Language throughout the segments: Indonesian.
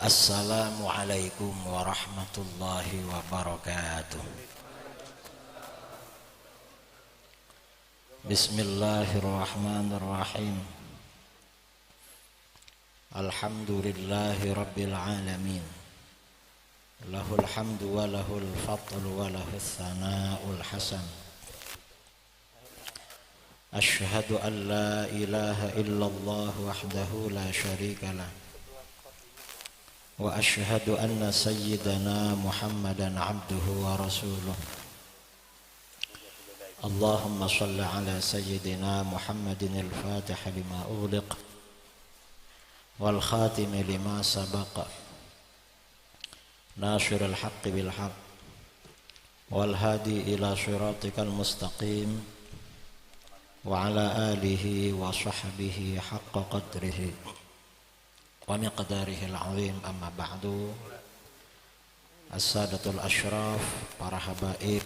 Assalamualaikum warahmatullahi wabarakatuh. Bismillahirrahmanirrahim. Alhamdulillahi rabbil alamin. Lahul hamdu wa lahul fadlu wa lahul thana'ul hasan. Ashhadu an la ilaha illallah wahdahu la syarika lah. Wa ashhadu anna sayyidana Muhammadan abduhu wa rasuluh. Allahumma salli ala sayyidina Muhammadin al-fatih lima ughliq wal khatim lima sabaqa nasirul haqqi bil haqq wal hadi ila siratikal mustaqim wa ala alihi wa sahbihi haqqa qadrihi wa miqdarihil azim. Amma ba'du. As-sadatul asyraf, para habaib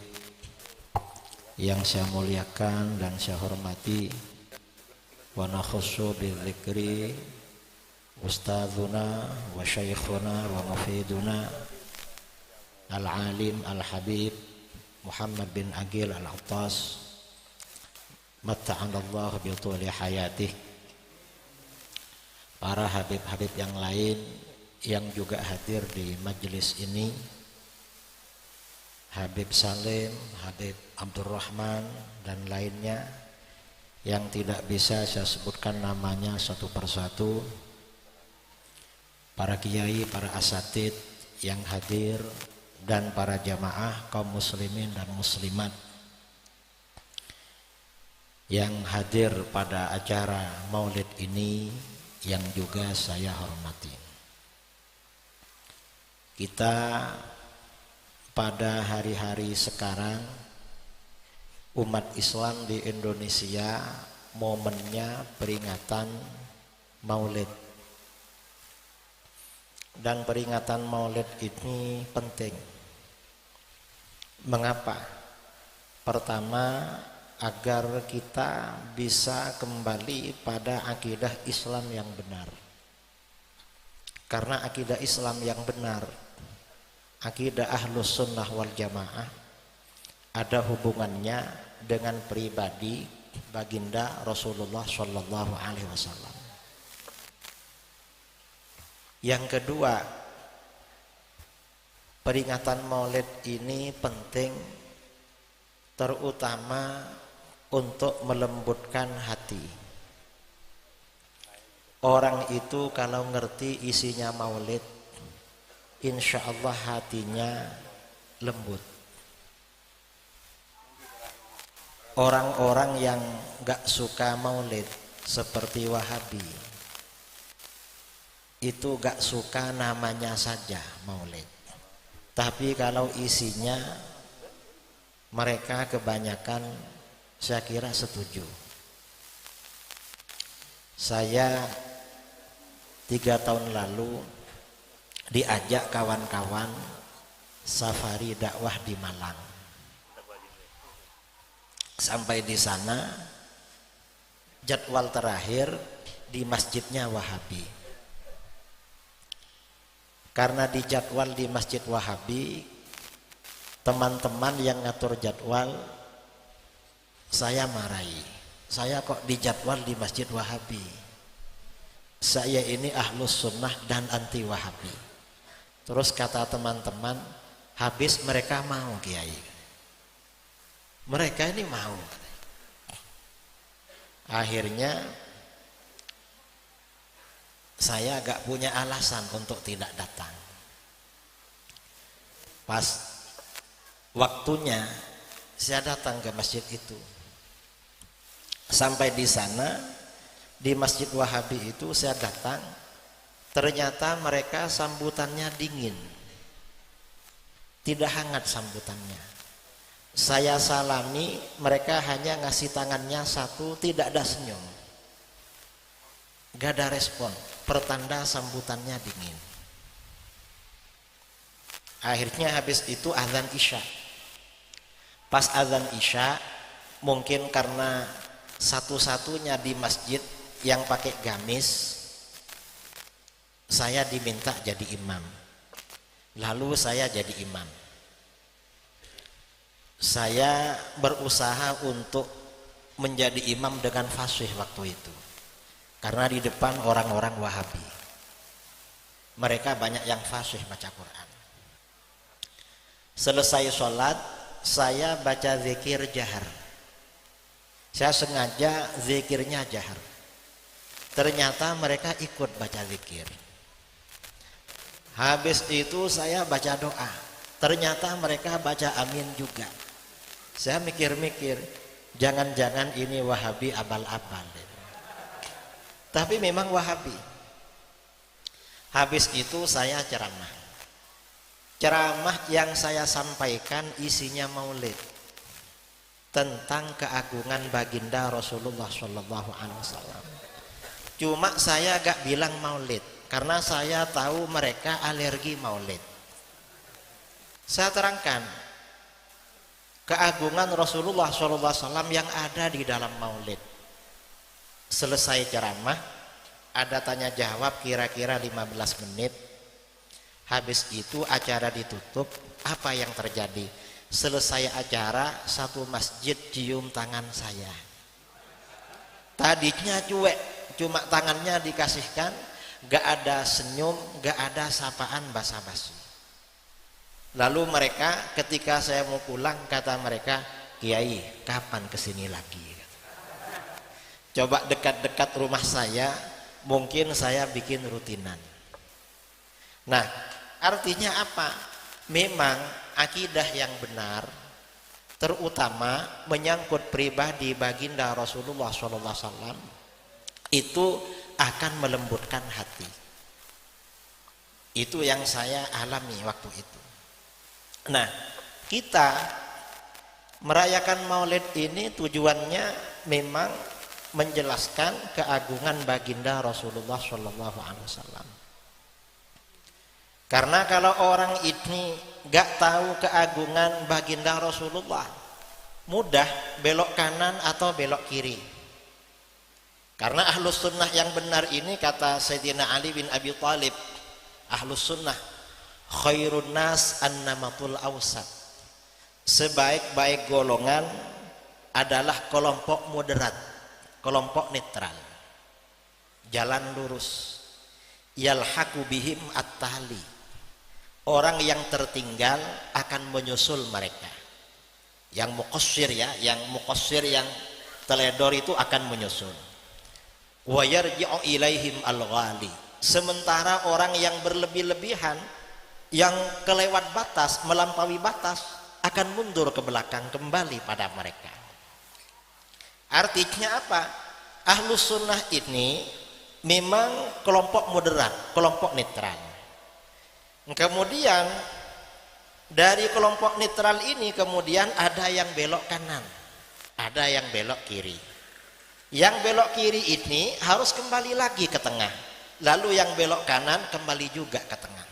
yang saya muliakan dan saya hormati, wa nakhussu bil dzikri ustadzuna wa syaikhuna wa mufiduna al-alim al-habib Muhammad bin Aqil al-Attas matta'anallahu bi tuli hayatih. Para habib-habib yang lain yang juga hadir di majelis ini, Habib Salim, Habib Abdurrahman dan lainnya yang tidak bisa saya sebutkan namanya satu persatu, para kiai, para asatid yang hadir, dan para jamaah kaum muslimin dan muslimat yang hadir pada acara maulid ini yang juga saya hormati. Kita pada hari-hari sekarang umat Islam di Indonesia momennya peringatan Maulid. Dan peringatan Maulid ini penting. Mengapa? Pertama, agar kita bisa kembali pada akidah Islam yang benar. Karena akidah Islam yang benar, akidah Ahlus Sunnah wal Jamaah, ada hubungannya dengan pribadi baginda Rasulullah Shallallahu Alaihi Wasallam. Yang kedua, peringatan Maulid ini penting terutama untuk melembutkan hati. Orang itu kalau ngerti isinya maulid, insya Allah hatinya lembut. Orang-orang yang gak suka maulid seperti Wahabi, itu gak suka namanya saja maulid. Tapi kalau isinya, mereka kebanyakan saya kira setuju. Saya 3 tahun lalu diajak kawan-kawan safari dakwah di Malang. Sampai di sana jadwal terakhir di masjidnya Wahabi. Karena di jadwal di Masjid Wahabi, teman-teman yang ngatur jadwal saya marahi. Saya kok dijadwal di Masjid Wahabi. Saya ini Ahlus Sunnah dan anti Wahabi. Terus kata teman-teman, habis mereka mau kiai. Mereka ini mau. Akhirnya saya agak punya alasan untuk tidak datang. Pas waktunya saya datang ke masjid itu. Sampai di sana, di Masjid Wahabi itu saya datang, ternyata mereka sambutannya dingin, tidak hangat sambutannya. Saya salami, mereka hanya ngasih tangannya satu, tidak ada senyum, gak ada respon, pertanda sambutannya dingin. Akhirnya habis itu azan Isya. Pas azan Isya, mungkin karena satu-satunya di masjid yang pakai gamis, saya diminta jadi imam. Lalu saya jadi imam. Saya berusaha untuk menjadi imam dengan fasih waktu itu. Karena di depan orang-orang Wahabi. Mereka banyak yang fasih baca Quran. Selesai sholat, saya baca zikir jahar. Saya sengaja zikirnya jahar. Ternyata mereka ikut baca zikir. Habis itu saya baca doa. Ternyata mereka baca amin juga. Saya mikir-mikir, jangan-jangan ini Wahabi abal-abal. Tapi memang Wahabi. Habis itu saya ceramah. Ceramah yang saya sampaikan isinya maulid. Tentang keagungan baginda Rasulullah SAW. Cuma saya gak bilang maulid karena saya tahu mereka alergi maulid. Saya terangkan keagungan Rasulullah SAW yang ada di dalam maulid. Selesai ceramah, ada tanya jawab kira-kira 15 menit. Habis itu acara ditutup. Apa yang terjadi? Selesai acara, satu masjid cium tangan saya. Tadinya cuek, cuma tangannya dikasihkan, gak ada senyum, gak ada sapaan basa-basi. Lalu mereka ketika saya mau pulang, kata mereka, Kiai kapan kesini lagi? Coba dekat-dekat rumah saya, mungkin saya bikin rutinan. Nah, artinya apa? Memang akidah yang benar, terutama menyangkut pribadi baginda Rasulullah SAW, itu akan melembutkan hati. Itu yang saya alami waktu itu. Nah, kita merayakan maulid ini tujuannya memang menjelaskan keagungan baginda Rasulullah SAW. Karena kalau orang ini gak tahu keagungan baginda Rasulullah, mudah belok kanan atau belok kiri. Karena ahlus sunnah yang benar ini, kata Sayyidina Ali bin Abi Thalib, ahlus sunnah khairun nas an-namatul awsat. Sebaik-baik golongan adalah kelompok moderat, kelompok netral, jalan lurus. Yalhaqu bihim at-tali. Orang yang tertinggal akan menyusul mereka. Yang muqassir ya, yang teledor itu akan menyusul. Wa yarji'u ilaihim al-ghali. Sementara orang yang berlebih-lebihan, yang kelewat batas, melampaui batas, akan mundur ke belakang kembali pada mereka. Artinya apa? Ahlus sunnah ini memang kelompok moderat, kelompok netral. Kemudian dari kelompok netral ini kemudian ada yang belok kanan, ada yang belok kiri. Yang belok kiri ini harus kembali lagi ke tengah. Lalu yang belok kanan kembali juga ke tengah.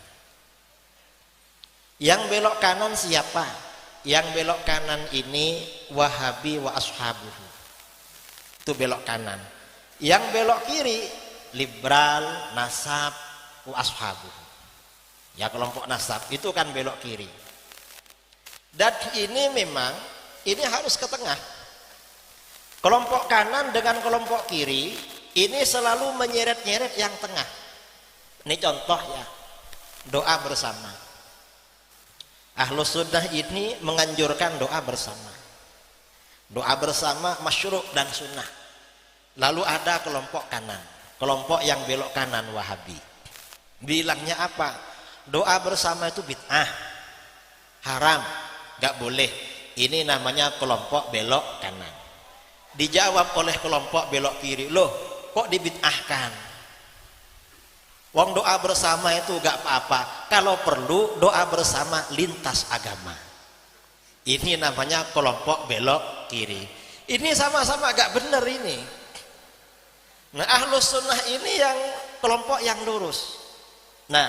Yang belok kanan siapa? Yang belok kanan ini Wahabi wa ashabuhu. Itu belok kanan. Yang belok kiri liberal, nasab, wa ashabuhu. Ya kelompok nasab itu kan belok kiri. Dan ini memang ini harus ke tengah. Kelompok kanan dengan kelompok kiri ini selalu menyeret-nyeret yang tengah. Ini contoh ya, doa bersama. Ahlus sunnah ini menganjurkan doa bersama. Doa bersama masyru' dan sunnah. Lalu ada kelompok kanan, kelompok yang belok kanan Wahabi. Bilangnya apa? Doa bersama itu bid'ah, haram, gak boleh. Ini namanya kelompok belok kanan. Dijawab oleh kelompok belok kiri, loh kok dibid'ahkan? Wong doa bersama itu gak apa-apa. Kalau perlu doa bersama lintas agama. Ini namanya kelompok belok kiri. Ini sama-sama gak benar ini. Nah, ahlus sunnah ini yang kelompok yang lurus. Nah,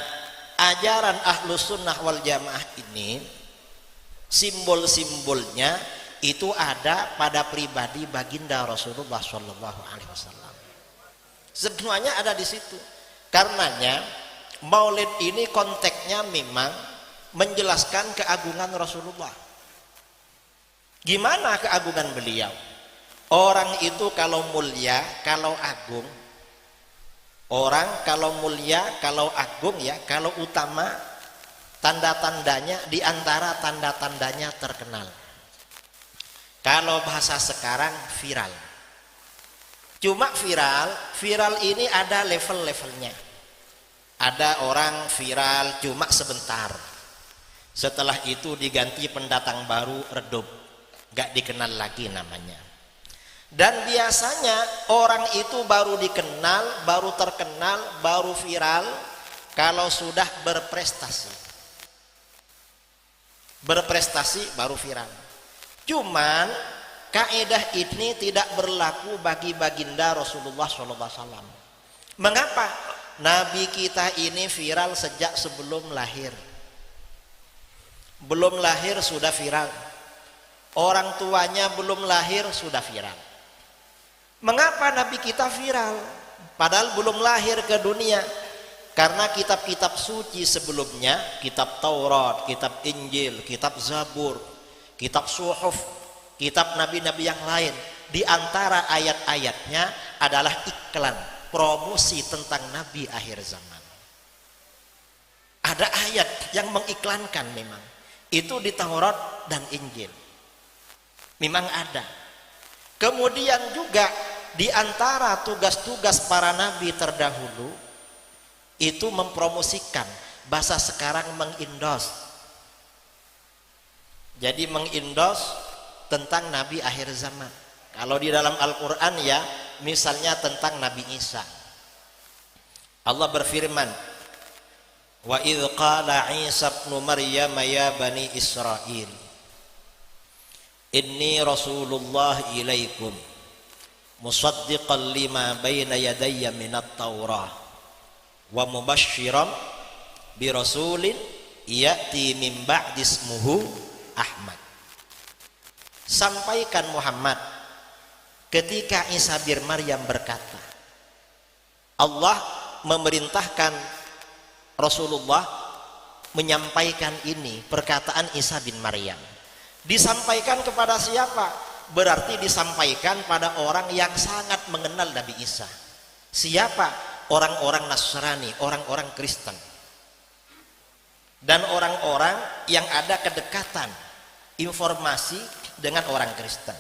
ajaran ahlus sunnah wal jamaah ini simbol-simbolnya itu ada pada pribadi baginda Rasulullah SAW. Semuanya ada di situ. Karenanya Maulid ini konteksnya memang menjelaskan keagungan Rasulullah. Gimana keagungan beliau? Orang itu kalau mulia, kalau agung, orang kalau mulia, kalau agung ya, kalau utama, tanda-tandanya, diantara tanda-tandanya terkenal. Kalau bahasa sekarang viral. Cuma viral ini ada level-levelnya. Ada orang viral cuma sebentar. Setelah itu diganti pendatang baru, redup, gak dikenal lagi namanya. Dan biasanya orang itu baru dikenal, baru terkenal, baru viral kalau sudah berprestasi. Berprestasi baru viral. Cuman kaidah ini tidak berlaku bagi baginda Rasulullah SAW. Mengapa? Nabi kita ini viral sejak sebelum lahir. Belum lahir sudah viral. Orang tuanya belum lahir sudah viral. Mengapa Nabi kita viral? Padahal belum lahir ke dunia. Karena kitab-kitab suci sebelumnya, kitab Taurat, kitab Injil, kitab Zabur, kitab Suhuf, kitab nabi-nabi yang lain, di antara ayat-ayatnya adalah iklan, promosi tentang nabi akhir zaman. Ada ayat yang mengiklankan memang. Itu di Taurat dan Injil. Memang ada. Kemudian juga di antara tugas-tugas para nabi terdahulu itu mempromosikan, bahasa sekarang mengindos. Jadi mengindos tentang nabi akhir zaman. Kalau di dalam Al-Qur'an ya, misalnya tentang Nabi Isa. Allah berfirman, "Wa idz qala Isa ibnu Maryam ya bani Israil, inni rasulullah ilaikum musaddiqan lima baina yadayya minat taurah wa mubasysyiran bi rasulin ya'ti min ba'di ismuhu Ahmad." Sampaikan Muhammad ketika Isa bin Maryam berkata, Allah memerintahkan Rasulullah menyampaikan ini, perkataan Isa bin Maryam. Disampaikan kepada siapa? Berarti disampaikan pada orang yang sangat mengenal Nabi Isa. Siapa? Orang-orang Nasrani, orang-orang Kristen. Dan orang-orang yang ada kedekatan informasi dengan orang Kristen.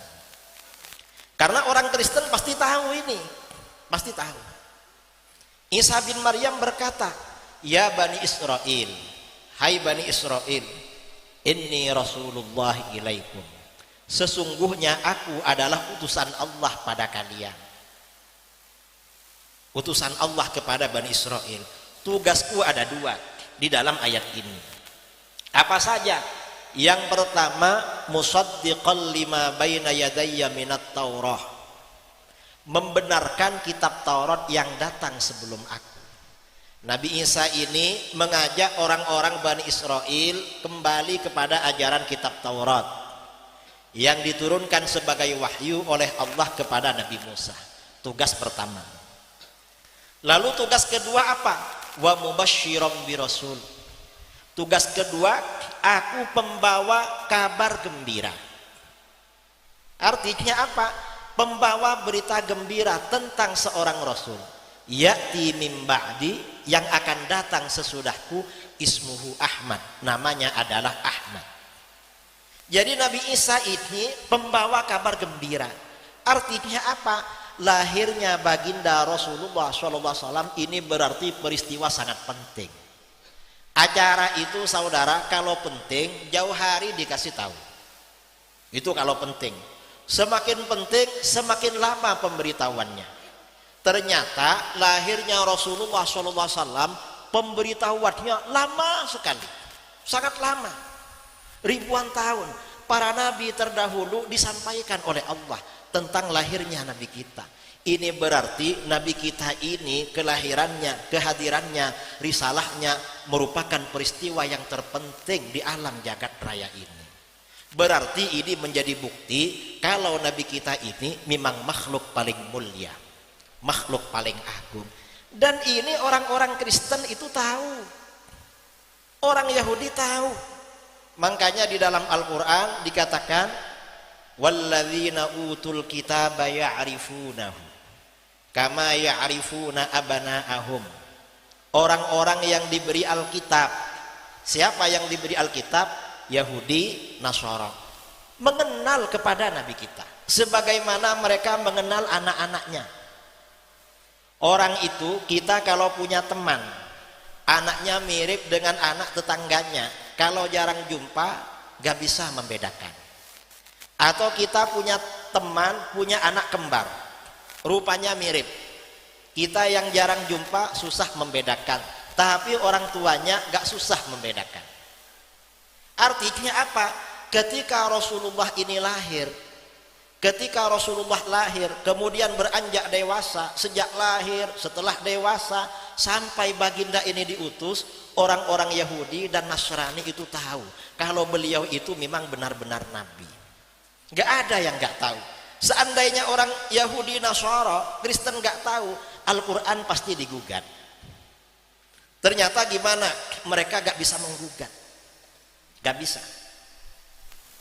Karena orang Kristen pasti tahu ini. Pasti tahu. Isa bin Maryam berkata, "Ya Bani Israel, hai Bani Israel, inni Rasulullah ilaikum. Sesungguhnya aku adalah utusan Allah pada kalian." Utusan Allah kepada Bani Israel. Tugasku ada dua di dalam ayat ini. Apa saja? Yang pertama, musaddiqan lima baina yadayya minat Taurah. Membenarkan kitab Taurat yang datang sebelum aku. Nabi Isa ini mengajak orang-orang Bani Israel kembali kepada ajaran kitab Taurat yang diturunkan sebagai wahyu oleh Allah kepada Nabi Musa. Tugas pertama. Lalu tugas kedua apa? Wa mubasysyiran bi rasul. Tugas kedua, aku pembawa kabar gembira. Artinya apa? Pembawa berita gembira tentang seorang rasul. Ya'ti min ba'di, yang akan datang sesudahku, ismuhu Ahmad, namanya adalah Ahmad. Jadi Nabi Isa ini pembawa kabar gembira. Artinya apa? Lahirnya baginda Rasulullah SAW ini berarti peristiwa sangat penting. Acara itu saudara kalau penting jauh hari dikasih tahu. Itu kalau penting. Semakin penting semakin lama pemberitahuannya. Ternyata lahirnya Rasulullah SAW pemberitahuannya lama sekali. Sangat lama. Ribuan tahun para nabi terdahulu disampaikan oleh Allah tentang lahirnya nabi kita. Ini berarti nabi kita ini kelahirannya, kehadirannya, risalahnya merupakan peristiwa yang terpenting di alam jagat raya ini. Berarti ini menjadi bukti kalau nabi kita ini memang makhluk paling mulia, makhluk paling agung. Dan ini orang-orang Kristen itu tahu, orang Yahudi tahu. Makanya di dalam Al-Quran dikatakan walladzina utul kitaba ya'rifunahu kama ya'rifuna abana'ahum. Orang-orang yang diberi Alkitab. Siapa yang diberi Alkitab? Yahudi, Nasara. Mengenal kepada Nabi kita sebagaimana mereka mengenal anak-anaknya. Orang itu, kita kalau punya teman anaknya mirip dengan anak tetangganya, kalau jarang jumpa gak bisa membedakan. Atau kita punya teman punya anak kembar, rupanya mirip, kita yang jarang jumpa susah membedakan, tapi orang tuanya gak susah membedakan. Artinya apa? Ketika Rasulullah ini lahir, ketika Rasulullah lahir kemudian beranjak dewasa, sejak lahir, setelah dewasa sampai baginda ini diutus, orang-orang Yahudi dan Nasrani itu tahu kalau beliau itu memang benar-benar nabi. Gak ada yang gak tahu. Seandainya orang Yahudi, Nasara, Kristen gak tahu, Al-Quran pasti digugat. Ternyata gimana? Mereka gak bisa menggugat, gak bisa.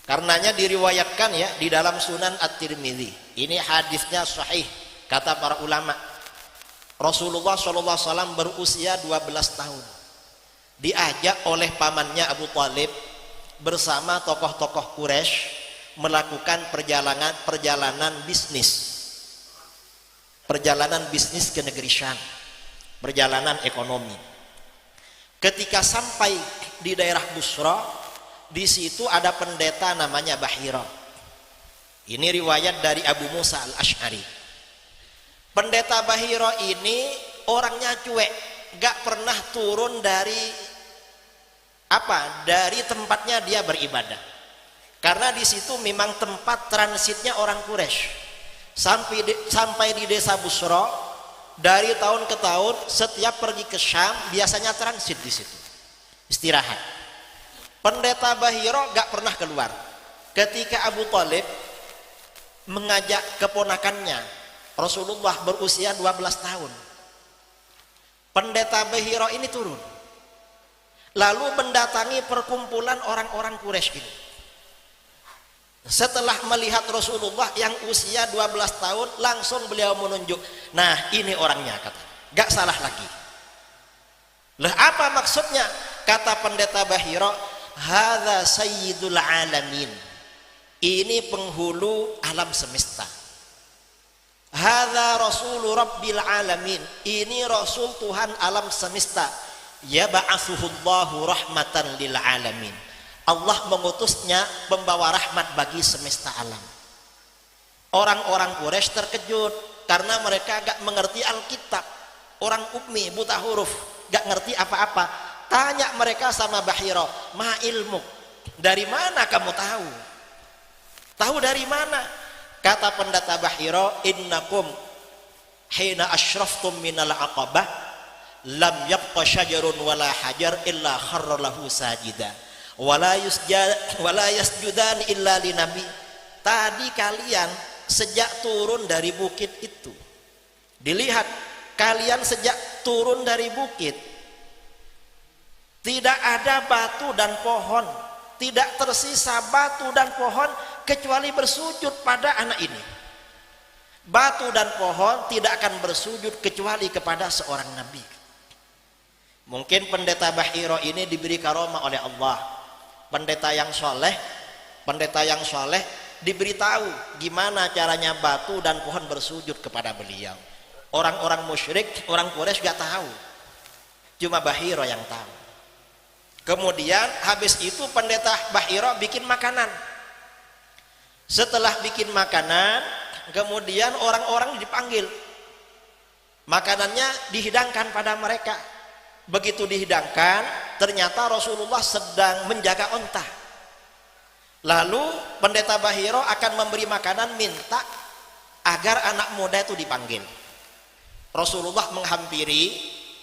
Karenanya diriwayatkan ya di dalam Sunan At-Tirmidzi. Ini hadisnya sahih kata para ulama. Rasulullah SAW berusia 12 tahun. Diajak oleh pamannya Abu Thalib bersama tokoh-tokoh Quraisy melakukan perjalanan bisnis. Perjalanan bisnis ke negeri Syam. Perjalanan ekonomi. Ketika sampai di daerah Busra, di situ ada pendeta namanya Bahira. Ini riwayat dari Abu Musa Al-Asy'ari. Pendeta Bahira ini orangnya cuek, gak pernah turun dari tempatnya dia beribadah. Karena di situ memang tempat transitnya orang Quraisy. Sampai di desa Busra, dari tahun ke tahun setiap pergi ke Syam biasanya transit di situ. Istirahat. Pendeta Bahira gak pernah keluar. Ketika Abu Thalib mengajak keponakannya, Rasulullah berusia 12 tahun, pendeta Bahira ini turun lalu mendatangi perkumpulan orang-orang Quraisy ini. Setelah melihat Rasulullah yang usia 12 tahun, langsung beliau menunjuk, nah ini orangnya, kata, gak salah lagi. Lah apa maksudnya? Kata pendeta Bahira, hadza sayyidul alamin, ini penghulu alam semesta. Hadza rasulu rabbil alamin, ini rasul Tuhan alam semesta. Yab'atsuhullahu rahmatan lil alamin, Allah mengutusnya membawa rahmat bagi semesta alam. Orang-orang Quraisy terkejut karena mereka gak mengerti Alkitab. Orang ummi, buta huruf, gak ngerti apa-apa. Tanya mereka sama Bahira, ma ilmu, dari mana kamu tahu? Tahu dari mana? Kata pendeta Bahira, innakum hina asyraftum minal aqabah lam yabqa syajarun wala hajar illa kharra lahu sajida wala yasjudan illa li nabi. Tadi kalian sejak turun dari bukit itu, dilihat kalian sejak turun dari bukit, tidak ada batu dan pohon, tidak tersisa batu dan pohon kecuali bersujud pada anak ini. Batu dan pohon tidak akan bersujud kecuali kepada seorang nabi. Mungkin pendeta Bahira ini diberi karomah oleh Allah. Pendeta yang soleh diberitahu gimana caranya batu dan pohon bersujud kepada beliau. Orang-orang musyrik, orang Quraisy gak tahu, cuma Bahira yang tahu. Kemudian habis itu pendeta Bahira bikin makanan. Setelah bikin makanan, kemudian orang-orang dipanggil, makanannya dihidangkan pada mereka. Begitu dihidangkan, ternyata Rasulullah sedang menjaga onta. Lalu pendeta Bahira akan memberi makanan, minta agar anak muda itu dipanggil. Rasulullah menghampiri,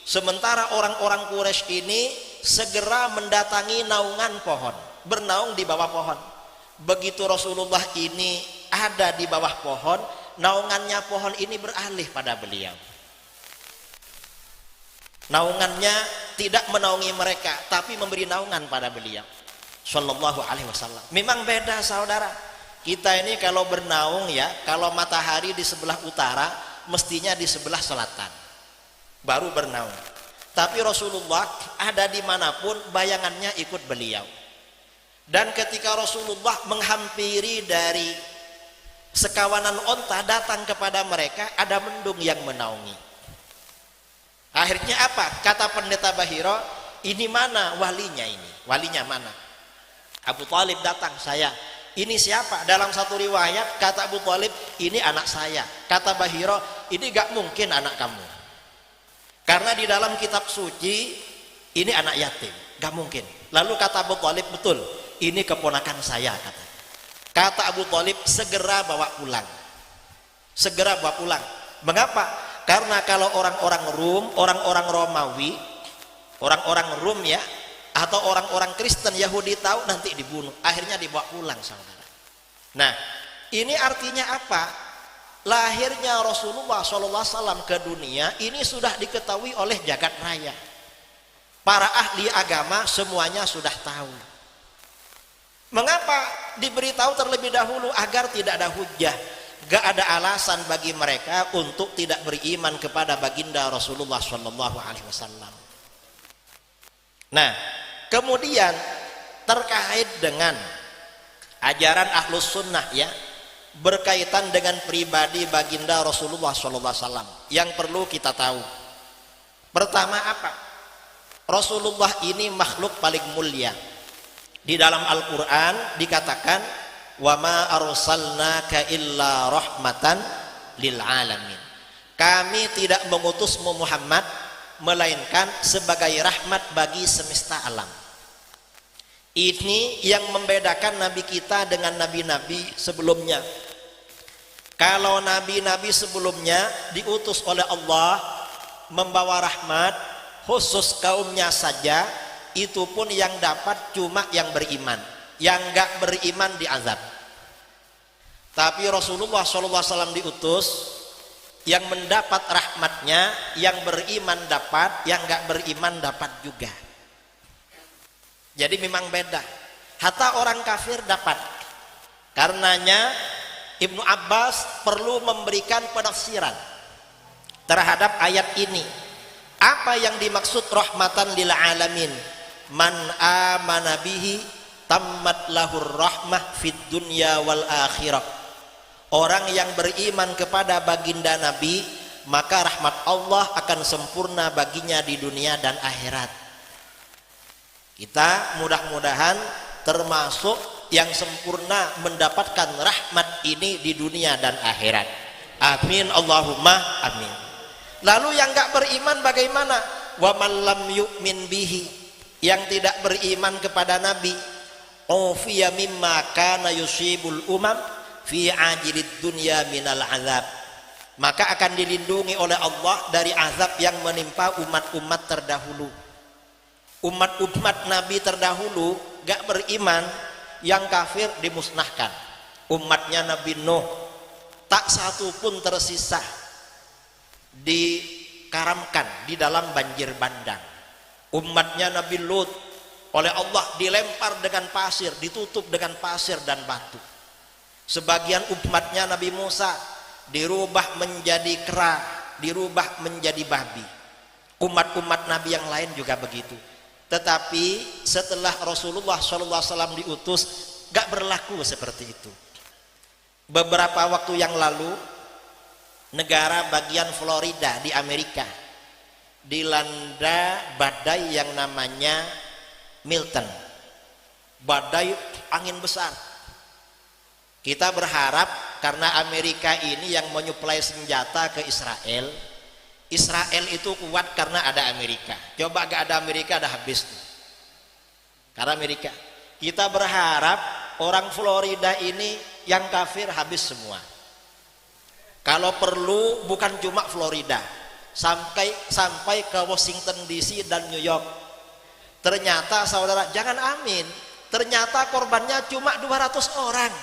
sementara orang-orang Quraisy ini segera mendatangi naungan pohon, bernaung di bawah pohon. Begitu Rasulullah ini ada di bawah pohon, naungannya pohon ini beralih pada beliau. Naungannya tidak menaungi mereka, tapi memberi naungan pada beliau Shallallahu Alaihi Wasallam. Memang beda saudara. Kita ini kalau bernaung ya, kalau matahari di sebelah utara, mestinya di sebelah selatan, baru bernaung. Tapi Rasulullah ada dimanapun, bayangannya ikut beliau. Dan ketika Rasulullah menghampiri dari sekawanan onta datang kepada mereka, ada mendung yang menaungi. Akhirnya apa? Kata pendeta Bahiro, ini mana walinya ini? Walinya mana? Abu Thalib datang, saya. Ini siapa? Dalam satu riwayat kata Abu Thalib, ini anak saya. Kata Bahiro, ini gak mungkin anak kamu. Karena di dalam kitab suci, ini anak yatim. Gak mungkin. Lalu kata Abu Thalib, betul, ini keponakan saya. Kata Abu Thalib, segera bawa pulang. Segera bawa pulang. Mengapa? Karena kalau orang-orang Rum, orang-orang Romawi, orang-orang Rum ya, atau orang-orang Kristen Yahudi tahu, nanti dibunuh. Akhirnya dibawa pulang saudara. Nah, ini artinya apa? Lahirnya Rasulullah SAW ke dunia ini sudah diketahui oleh jagat raya. Para ahli agama semuanya sudah tahu. Mengapa diberitahu terlebih dahulu? Agar tidak ada hujah, gak ada alasan bagi mereka untuk tidak beriman kepada baginda Rasulullah SAW. Nah, kemudian terkait dengan ajaran ahlus sunnah ya, berkaitan dengan pribadi baginda Rasulullah SAW yang perlu kita tahu. Pertama apa? Rasulullah ini makhluk paling mulia. Di dalam Al-Quran dikatakan, wa ma arsalnaka illa rahmatan lil alamin. Kami tidak mengutusmu Muhammad melainkan sebagai rahmat bagi semesta alam. Ini yang membedakan nabi kita dengan nabi-nabi sebelumnya. Kalau nabi-nabi sebelumnya diutus oleh Allah membawa rahmat khusus kaumnya saja, itu pun yang dapat cuma yang beriman, yang gak beriman diazab. Tapi Rasulullah SAW diutus, yang mendapat rahmatnya yang beriman dapat, yang gak beriman dapat juga. Jadi memang beda. Hatta orang kafir dapat. Karenanya Ibnu Abbas perlu memberikan penafsiran terhadap ayat ini. Apa yang dimaksud rahmatan lil alamin? Man amana bihi tammat lahur rahmah fid dunya wal akhirah. Orang yang beriman kepada baginda Nabi, maka rahmat Allah akan sempurna baginya di dunia dan akhirat. Kita mudah-mudahan termasuk yang sempurna mendapatkan rahmat ini di dunia dan akhirat. Amin Allahumma amin. Lalu yang gak beriman bagaimana? Wa man lam yu'min bihi, yang tidak beriman kepada Nabi, ufiya mimma kana yusibul umam fi ajilid dunya minal azab, maka akan dilindungi oleh Allah dari azab yang menimpa umat-umat terdahulu. Umat-umat Nabi terdahulu gak beriman, yang kafir dimusnahkan. Umatnya Nabi Nuh tak satu pun tersisa, dikaramkan di dalam banjir bandang. Umatnya Nabi Lut oleh Allah dilempar dengan pasir, ditutup dengan pasir dan batu. Sebagian umatnya Nabi Musa dirubah menjadi kera, dirubah menjadi babi. Umat-umat Nabi yang lain juga begitu. Tetapi setelah Rasulullah SAW diutus, gak berlaku seperti itu. Beberapa waktu yang lalu, negara bagian Florida di Amerika dilanda badai yang namanya Milton. Badai angin besar. Kita berharap karena Amerika ini yang menyuplai senjata ke Israel, Israel itu kuat karena ada Amerika. Coba gak ada Amerika, ada habis tuh. Karena Amerika. Kita berharap orang Florida ini yang kafir habis semua. Kalau perlu bukan cuma Florida, sampai ke Washington DC dan New York. Ternyata saudara, jangan amin, ternyata korbannya cuma 200 orang.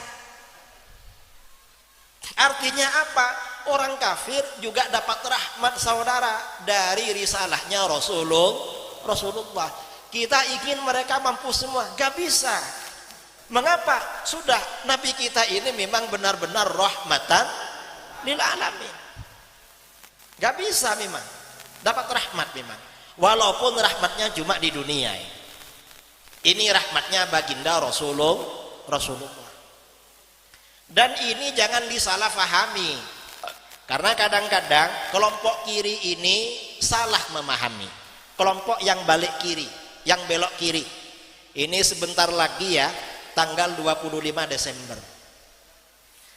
Artinya apa? orang kafir juga dapat rahmat saudara dari risalahnya Rasulullah. Kita ingin mereka mampu semua, gak bisa. Mengapa? Sudah Nabi kita ini memang benar-benar rahmatan lil alamin. Gak bisa memang dapat rahmat memang. Walaupun rahmatnya cuma di dunia. Ini rahmatnya baginda Rasulullah. Dan ini jangan disalahfahami. Karena kadang-kadang kelompok kiri ini salah memahami. Kelompok yang balik kiri, yang belok kiri. Ini sebentar lagi ya, tanggal 25 Desember.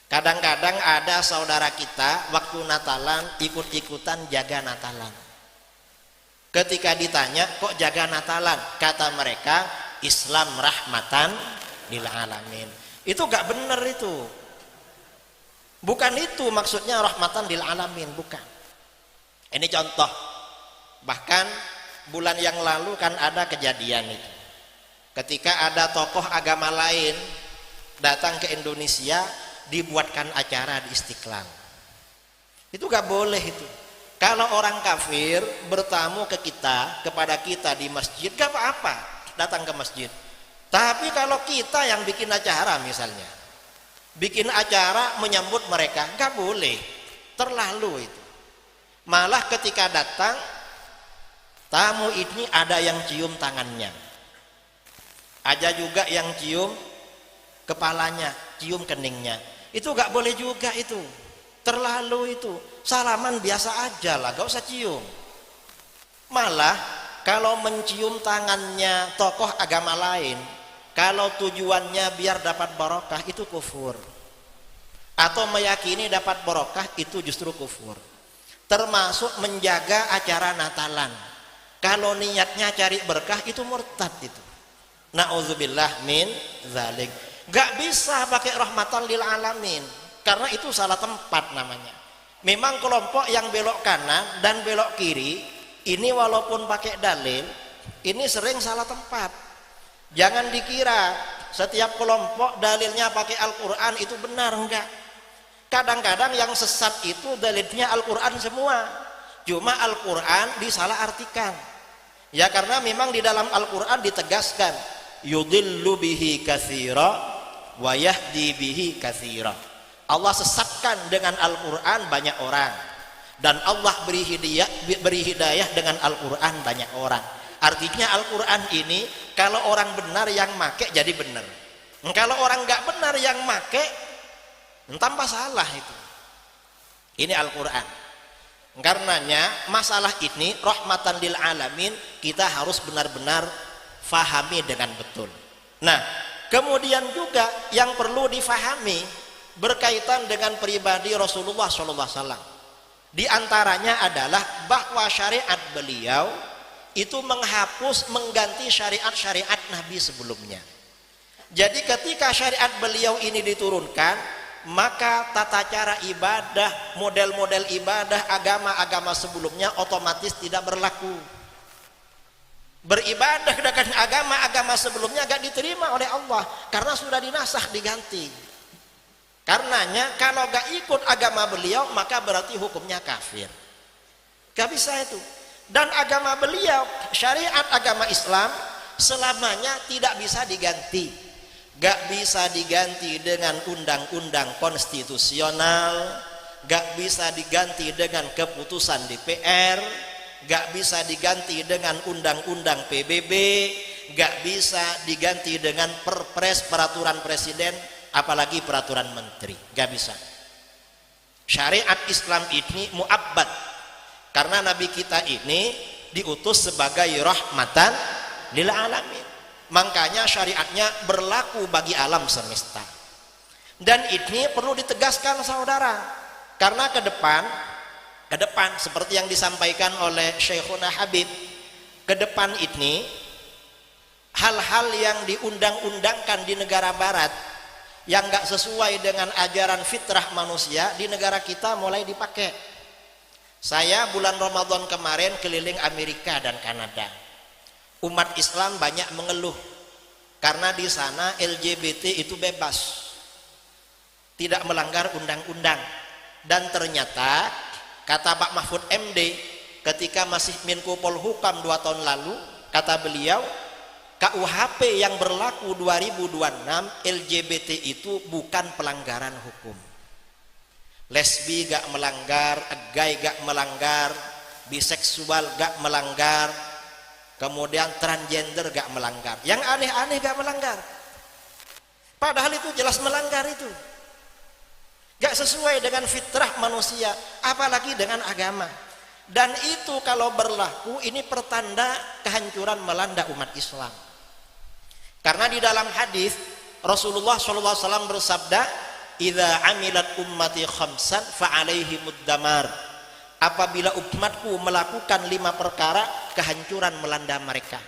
Kadang-kadang ada saudara kita waktu Natalan ikut-ikutan jaga Natalan. Ketika ditanya, kok jaga Natalan? Kata mereka, Islam rahmatan lil alamin. Itu gak benar itu. Bukan itu maksudnya rahmatan lil alamin, bukan. Ini contoh. Bahkan bulan yang lalu kan ada kejadian itu. Ketika ada tokoh agama lain datang ke Indonesia, dibuatkan acara di Istiqlal. Itu gak boleh itu. Kalau orang kafir bertamu ke kita, kepada kita di masjid, gak apa-apa datang ke masjid. Tapi kalau kita yang bikin acara misalnya, bikin acara menyambut mereka, gak boleh. Terlalu itu. Malah ketika datang tamu ini ada yang cium tangannya, ada juga yang cium kepalanya, cium keningnya. Itu gak boleh juga itu. Terlalu itu. Salaman biasa aja lah, gak usah cium. Malah kalau mencium tangannya tokoh agama lain, kalau tujuannya biar dapat barokah, itu kufur. Atau meyakini dapat barokah, itu justru kufur. Termasuk menjaga acara Natalan. Kalau niatnya cari berkah, itu murtad itu. Na'udzubillah min zalik. Gak bisa pakai rahmatan lil alamin, karena itu salah tempat namanya. Memang kelompok yang belok kanan dan belok kiri ini walaupun pakai dalil, ini sering salah tempat. Jangan dikira setiap kelompok dalilnya pakai Al-Quran itu benar, enggak. Kadang-kadang yang sesat itu dalilnya Al-Quran semua, cuma Al-Quran disalah artikan. Ya karena memang di dalam Al-Quran ditegaskan yudillu bihi katsira wa yahdi bihi katsira. Allah sesatkan dengan Al-Quran banyak orang, dan Allah beri hidayah dengan Al-Quran banyak orang. Artinya Al-Quran ini kalau orang benar yang make jadi benar, kalau orang nggak benar yang make tambah salah itu. Ini Al-Quran. Karenanya masalah ini rahmatan lil alamin kita harus benar-benar fahami dengan betul. Nah, kemudian juga yang perlu difahami berkaitan dengan pribadi Rasulullah SAW. Di antaranya adalah bahwa syariat beliau itu menghapus, mengganti syariat-syariat Nabi sebelumnya. Jadi ketika syariat beliau ini diturunkan, maka tata cara ibadah, model-model ibadah agama-agama sebelumnya otomatis tidak berlaku. Beribadah dengan agama-agama sebelumnya gak diterima oleh Allah karena sudah dinasakh, diganti. Karenanya kalau gak ikut agama beliau maka berarti hukumnya kafir. Gak bisa itu. Dan agama beliau, syariat agama Islam selamanya tidak bisa diganti. Gak bisa diganti dengan undang-undang konstitusional, gak bisa diganti dengan keputusan DPR, gak bisa diganti dengan undang-undang PBB, gak bisa diganti dengan perpres, peraturan presiden, apalagi peraturan menteri. Gak bisa. Syariat Islam ini muabbad, karena Nabi kita ini diutus sebagai rahmatan lil alamin. Makanya syariatnya berlaku bagi alam semesta. Dan ini perlu ditegaskan saudara, karena ke depan seperti yang disampaikan oleh Syekhuna Habib, ke depan ini hal-hal yang diundang-undangkan di negara barat yang gak sesuai dengan ajaran fitrah manusia di negara kita mulai dipakai. Saya bulan Ramadan kemarin keliling Amerika dan Kanada. Umat Islam banyak mengeluh karena di sana LGBT itu bebas, tidak melanggar undang-undang. Dan ternyata kata Pak Mahfud MD ketika masih Menko Polhukam 2 tahun lalu, kata beliau, KUHP yang berlaku 2026 LGBT itu bukan pelanggaran hukum. Lesbi gak melanggar, gay gak melanggar, biseksual gak melanggar, kemudian transgender gak melanggar, yang aneh-aneh gak melanggar. Padahal itu jelas melanggar itu. Gak sesuai dengan fitrah manusia, apalagi dengan agama. Dan itu kalau berlaku, ini pertanda kehancuran melanda umat Islam. Karena di dalam hadis Rasulullah SAW bersabda, "Idza amilat ummati khamsan fa alaihimud damar." Apabila umatku melakukan 5 perkara, kehancuran melanda mereka.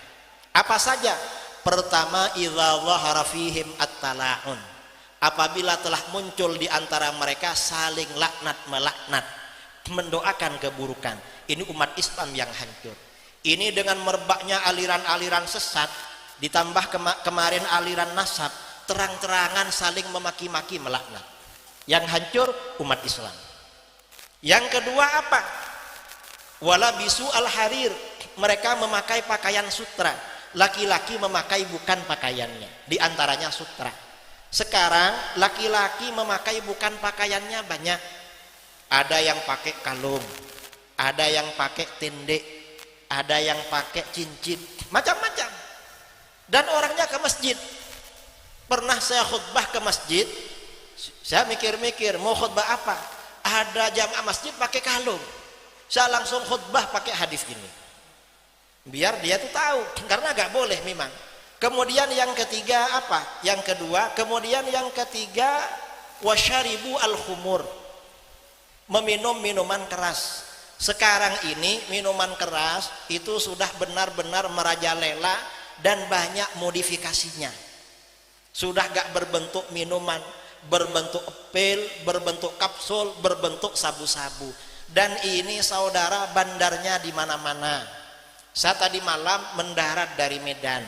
Apa saja? Pertama, idza dhahara fihim at-tala'un. Apabila telah muncul di antara mereka saling laknat melaknat, mendoakan keburukan. Ini umat Islam yang hancur. Ini dengan merebaknya aliran-aliran sesat, ditambah kemarin aliran nasab, terang-terangan saling memaki-maki melaknat. Yang hancur umat Islam. Yang kedua apa? Wala bisu al-harir. Mereka memakai pakaian sutra. Laki-laki memakai bukan pakaiannya, di antaranya sutra. Sekarang laki-laki memakai bukan pakaiannya banyak. Ada yang pakai kalung, ada yang pakai tendek, ada yang pakai cincin, macam-macam. Dan orangnya ke masjid. Pernah saya khutbah ke masjid, saya mikir-mikir mau khutbah apa. Ada jamaah masjid pakai kalung, saya langsung khutbah pakai hadis ini, biar dia tuh tahu, karena gak boleh memang. Kemudian yang ketiga apa? Yang kedua, kemudian yang ketiga, wasyaribu al-khumur, meminum minuman keras. Sekarang ini minuman keras itu sudah benar-benar merajalela dan banyak modifikasinya. Sudah gak berbentuk minuman, berbentuk pil, berbentuk kapsul, berbentuk sabu-sabu. Dan ini saudara, bandarnya di mana-mana. Saya tadi malam mendarat dari Medan.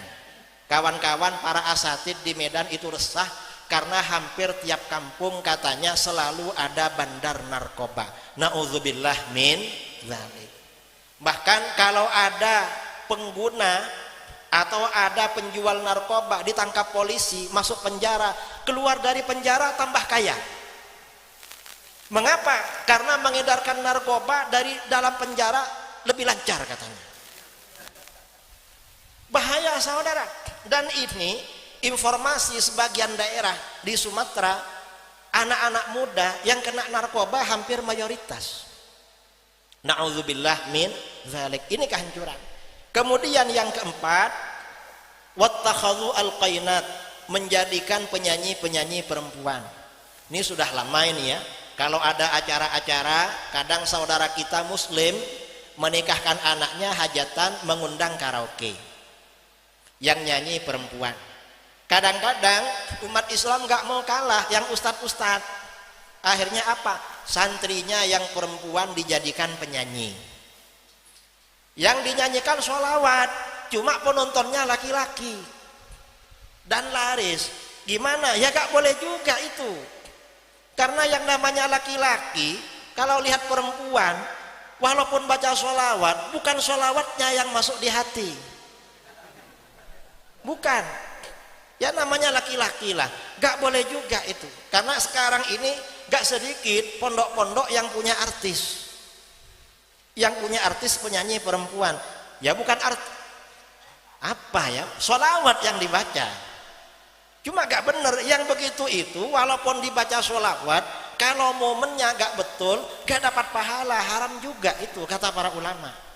Kawan-kawan para asatid di Medan itu resah karena hampir tiap kampung katanya selalu ada bandar narkoba. Na'udzubillah min dzalik. Bahkan kalau ada pengguna atau ada penjual narkoba ditangkap polisi, masuk penjara, keluar dari penjara tambah kaya. Mengapa? Karena mengedarkan narkoba dari dalam penjara lebih lancar katanya. Bahaya saudara. Dan ini informasi sebagian daerah di Sumatera, anak-anak muda yang kena narkoba hampir mayoritas. Na'udzubillah min dzalik. Ini kehancuran. Kemudian yang keempat, wattakhadhu al-qainat, menjadikan penyanyi-penyanyi perempuan. Ini sudah lama ini ya. Kalau ada acara-acara, kadang saudara kita muslim menikahkan anaknya hajatan, mengundang karaoke. Yang nyanyi perempuan. Kadang-kadang umat Islam gak mau kalah yang ustadz-ustadz. Akhirnya apa? Santrinya yang perempuan dijadikan penyanyi. Yang dinyanyikan sholawat, cuma penontonnya laki-laki. Dan laris. Gimana? Ya gak boleh juga itu. Karena yang namanya laki-laki, kalau lihat perempuan, walaupun baca sholawat, bukan sholawatnya yang masuk di hati. Bukan, ya namanya laki-laki lah, gak boleh juga itu. Karena sekarang ini gak sedikit pondok-pondok yang punya artis, penyanyi perempuan. Ya bukan apa ya, sholawat yang dibaca. Cuma gak bener, yang begitu itu walaupun dibaca sholawat, kalau momennya gak betul, gak dapat pahala, haram juga itu kata para ulama.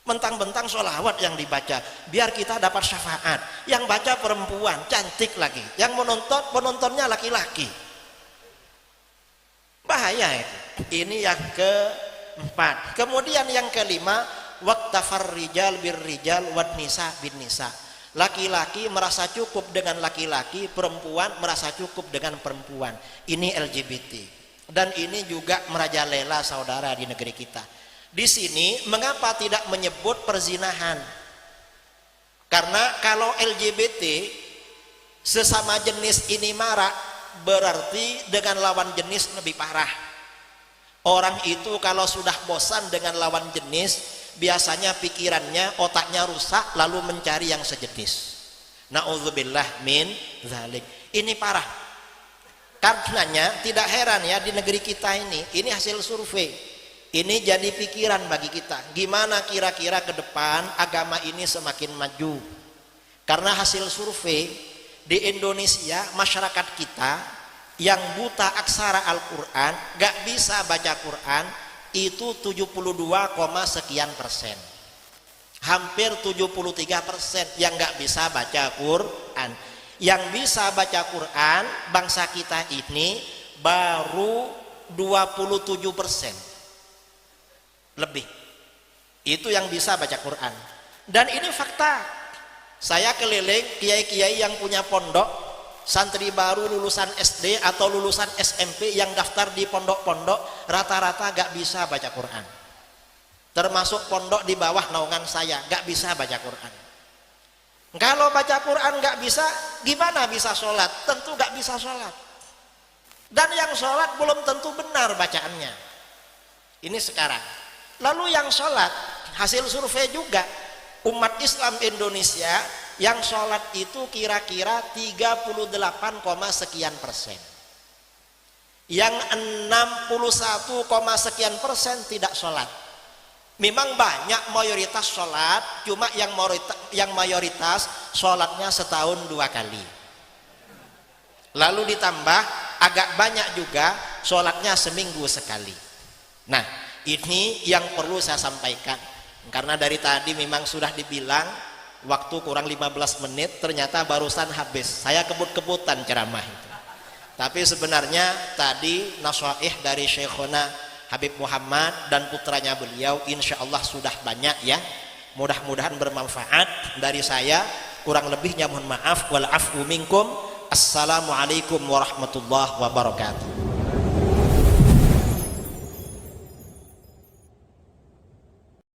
Mentang-mentang sholawat yang dibaca biar kita dapat syafaat, yang baca perempuan cantik lagi, yang penontonnya laki-laki. Bahaya itu. Ini yang keempat. Kemudian yang kelima, waktafar rijal bir rijal wad nisa bin nisa. Laki-laki merasa cukup dengan laki-laki, perempuan merasa cukup dengan perempuan. Ini LGBT. Dan ini juga merajalela saudara di negeri kita. Di sini mengapa tidak menyebut perzinahan? Karena kalau LGBT sesama jenis ini marah, berarti dengan lawan jenis lebih parah. Orang itu kalau sudah bosan dengan lawan jenis, biasanya pikirannya, otaknya rusak, lalu mencari yang sejenis. Na'udzubillah min dzalik. Ini parah. Karenanya tidak heran ya di negeri kita ini hasil survei. Ini jadi pikiran bagi kita. Gimana kira-kira ke depan agama ini semakin maju? Karena hasil survei di Indonesia, masyarakat kita yang buta aksara Al-Quran, gak bisa baca Quran, itu 72, sekian persen. Hampir 73% yang gak bisa baca Quran. Yang bisa baca Quran, bangsa kita ini baru 27%. Lebih. Itu yang bisa baca Quran. Dan ini fakta. Saya keliling kiai-kiai yang punya pondok, santri baru lulusan SD atau lulusan SMP yang daftar di pondok-pondok, rata-rata gak bisa baca Quran. Termasuk pondok di bawah naungan saya, gak bisa baca Quran. Kalau baca Quran gak bisa, gimana bisa sholat? Tentu gak bisa sholat. Dan yang sholat belum tentu benar bacaannya. Ini sekarang. Lalu yang sholat, hasil survei juga, umat Islam Indonesia yang sholat itu kira-kira 38, sekian persen. Yang 61, sekian persen tidak sholat. Memang banyak mayoritas sholat, cuma yang mayoritas sholatnya setahun 2 kali. Lalu ditambah agak banyak juga sholatnya seminggu sekali. Nah, ini yang perlu saya sampaikan. Karena dari tadi memang sudah dibilang waktu kurang 15 menit, ternyata barusan habis. Saya kebut-kebutan ceramah itu. Tapi sebenarnya tadi nasihat dari Syekhona Habib Muhammad dan putranya beliau insya Allah sudah banyak ya. Mudah-mudahan bermanfaat. Dari saya kurang lebihnya mohon maaf. Wal afwu minkum. Assalamualaikum warahmatullahi wabarakatuh.